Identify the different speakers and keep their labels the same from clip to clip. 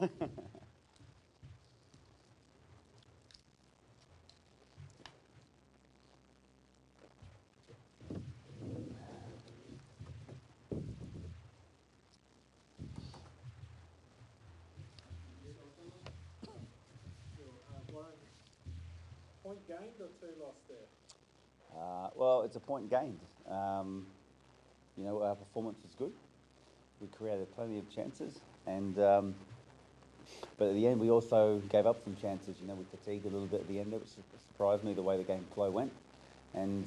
Speaker 1: Point gained or two lost there?
Speaker 2: Well, it's a point gained. Our performance was good. We created plenty of chances, and but at the end we also gave up some chances. We fatigued a little bit at the end. It surprised me the way the game flow went, and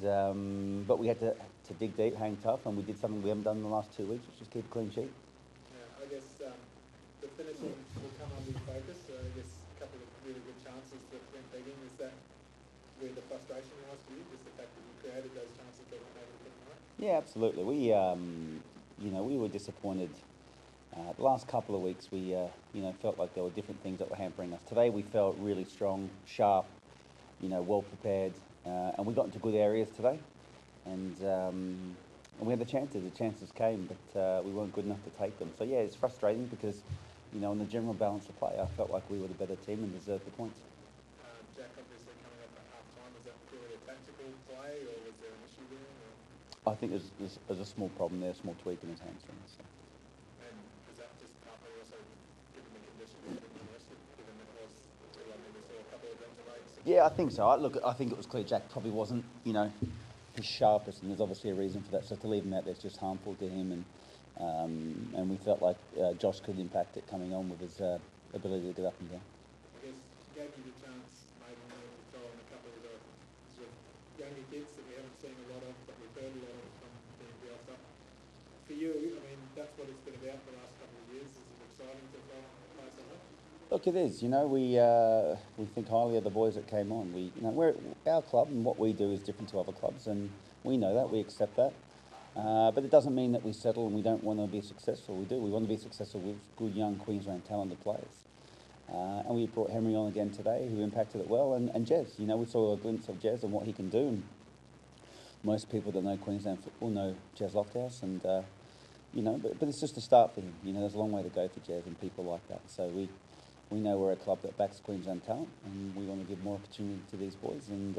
Speaker 2: but we had to dig deep, hang tough, and we did something we haven't done in the last 2 weeks, which is keep a clean sheet.
Speaker 1: Yeah, I guess the finishing will come under focus. So I guess a couple of really good chances that went begging. Is that where the frustration lies for you? Just the fact that you created those chances that weren't able to put them right?
Speaker 2: Yeah, absolutely. We were disappointed. The last couple of weeks, we felt like there were different things that were hampering us. Today, we felt really strong, sharp, well prepared, and we got into good areas today. And we had the chances. The chances came, but we weren't good enough to take them. So yeah, it's frustrating because, in the general balance of play, I felt like we were the better team and deserved the points.
Speaker 1: Jack, obviously coming up at half time, was that purely a tactical play, or was there an issue there? Or?
Speaker 2: I think there's a small problem there, a small tweak in his hamstring. So.
Speaker 1: And was that just partly also given the conditions that you rested, given that it was, we saw a couple of runs away?
Speaker 2: Yeah, I think so. I think it was clear Jack probably wasn't, his sharpest, and there's obviously a reason for that. So to leave him out there is just harmful to him, and we felt like Josh could impact it coming on with his ability to get up and down.
Speaker 1: I guess gave you the chance, maybe more control on a couple of the sort of younger kids that we haven't seen a lot of, but we've heard a lot of from being built up. For you, I mean, that's what it's been about the last couple of years. Is it exciting to play so much?
Speaker 2: Look, it is. We think highly of the boys that came on. We're our club, and what we do is different to other clubs, and we know that. We accept that. But it doesn't mean that we settle and we don't want to be successful. We do. We want to be successful with good young Queensland talented players. And we brought Henry on again today, who impacted it well, and Jez. We saw a glimpse of Jez and what he can do. And most people that know Queensland football know Jez Lofthouse, and but it's just a start for him. There's a long way to go for Jez and people like that. So we know we're a club that backs Queensland talent, and we want to give more opportunity to these boys. And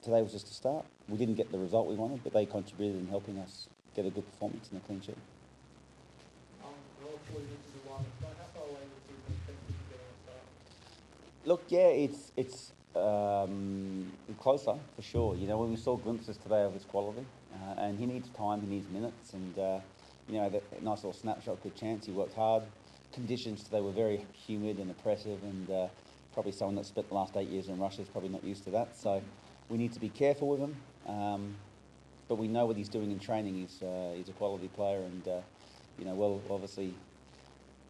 Speaker 2: today was just a start. We didn't get the result we wanted, but they contributed in helping us get a good performance and a clean sheet. Look, yeah, it's closer for sure. When we saw glimpses today of his quality, and he needs time, he needs minutes, and that nice little snapshot, good chance. He worked hard. Conditions today were very humid and oppressive, and probably someone that spent the last 8 years in Russia is probably not used to that. So we need to be careful with him. But we know what he's doing in training. He's a quality player, and we'll obviously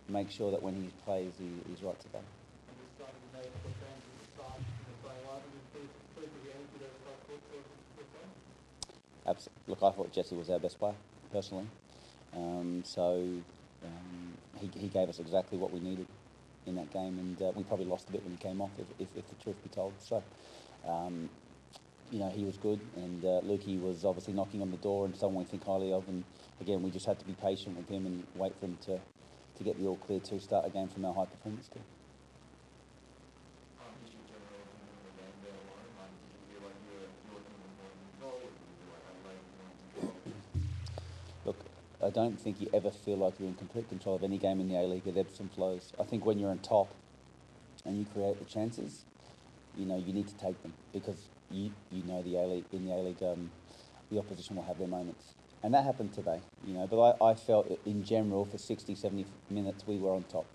Speaker 2: make sure that when he plays, he's right to go. Look, I thought Jesse was our best player, personally. He gave us exactly what we needed in that game, and we probably lost a bit when he came off, if the truth be told. So, he was good, and Lukey was obviously knocking on the door, and someone we think highly of. And again, we just had to be patient with him and wait for him to get the all clear to start again from our high performance team. Look, I don't think you ever feel like you're in complete control of any game in the A-League. With ebbs and flows. I think when you're on top and you create the chances, you need to take them, because you know the A-League, in the A-League, the opposition will have their moments. And that happened today, But I felt in general for 60, 70 minutes we were on top.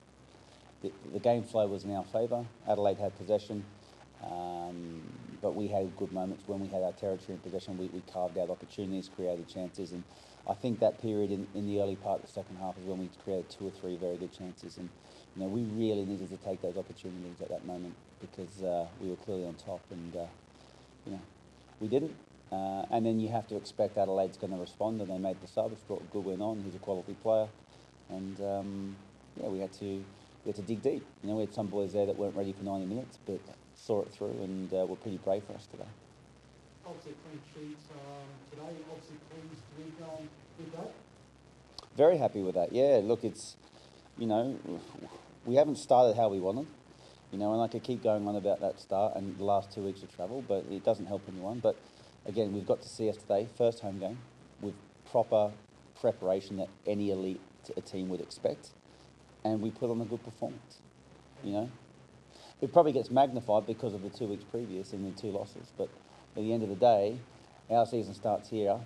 Speaker 2: The game flow was in our favour. Adelaide had possession, but we had good moments when we had our territory in possession. We carved out opportunities, created chances, and I think that period in the early part of the second half is when we created 2 or 3 very good chances. And we really needed to take those opportunities at that moment, because we were clearly on top, and we didn't. And then you have to expect Adelaide's going to respond, and they made the sub. It's brought Goodwin on. He's a quality player, and we had to dig deep. We had some boys there that weren't ready for 90 minutes, but saw it through, and were pretty brave for us today.
Speaker 1: Obviously, clean sheets today. Obviously, pleased with that.
Speaker 2: Very happy with that. Yeah, look, it's we haven't started how we wanted, and I could keep going on about that start and the last 2 weeks of travel, but it doesn't help anyone. But again, we've got to CS today, first home game, with proper preparation that any elite team would expect, and we put on a good performance. It probably gets magnified because of the 2 weeks previous and the 2 losses, but at the end of the day, our season starts here,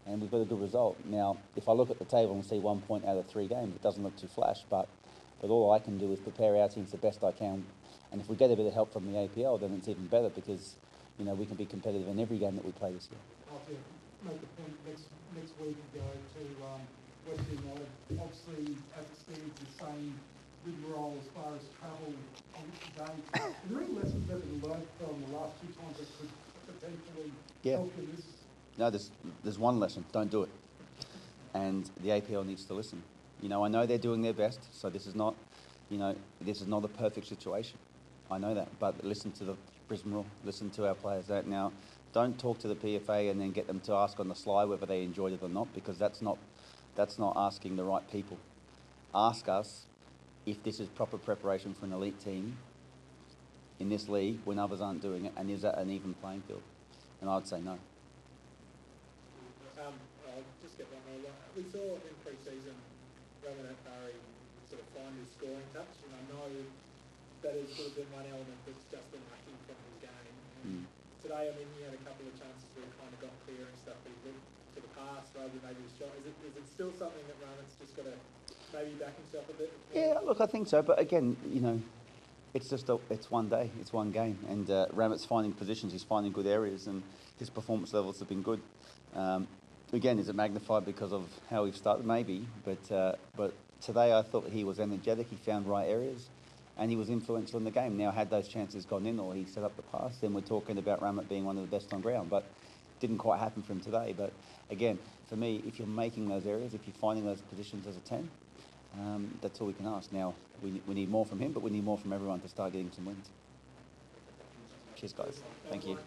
Speaker 2: and we've got a good result. Now, if I look at the table and see 1 point out of 3 games, it doesn't look too flash, but all I can do is prepare our teams the best I can, and if we get a bit of help from the APL, then it's even better because, we can be competitive in every game that we play this year.
Speaker 3: I'll make the point next week we go to West United. Obviously, as it stands, the same good role as far as travel on games. Are there any lessons that have been learned from the last 2 times that could potentially help in this?
Speaker 2: No, there's one lesson: don't do it. And the APL needs to listen. I know they're doing their best, so this is not a perfect situation. I know that, but listen to the Brisbane rule. Listen to our players. Now, don't talk to the PFA and then get them to ask on the sly whether they enjoyed it or not, because that's not asking the right people. Ask us if this is proper preparation for an elite team in this league when others aren't doing it, and is that an even playing field? And I would say no.
Speaker 1: I'll just get one more. We saw in pre-season Ramanat Barry sort of find his scoring touch, and I know that has sort of been one element that's just been lacking from his game. And today, he had a couple of chances where he kind of got clear and stuff, but he looked to the pass rather than maybe his shot. Is it still something that Ramanat's just got to maybe back himself a bit?
Speaker 2: Yeah, look, I think so, but again, it's one day, it's one game, and Ramat's finding positions, he's finding good areas, and his performance levels have been good. Again, is it magnified because of how we've started? Maybe, but today I thought he was energetic, he found right areas, and he was influential in the game. Now, had those chances gone in or he set up the pass, then we're talking about Ramat being one of the best on ground, but it didn't quite happen for him today. But again, for me, if you're making those areas, if you're finding those positions as a 10, that's all we can ask. Now, we need more from him, but we need more from everyone to start getting some wins. Cheers, guys. Thank you.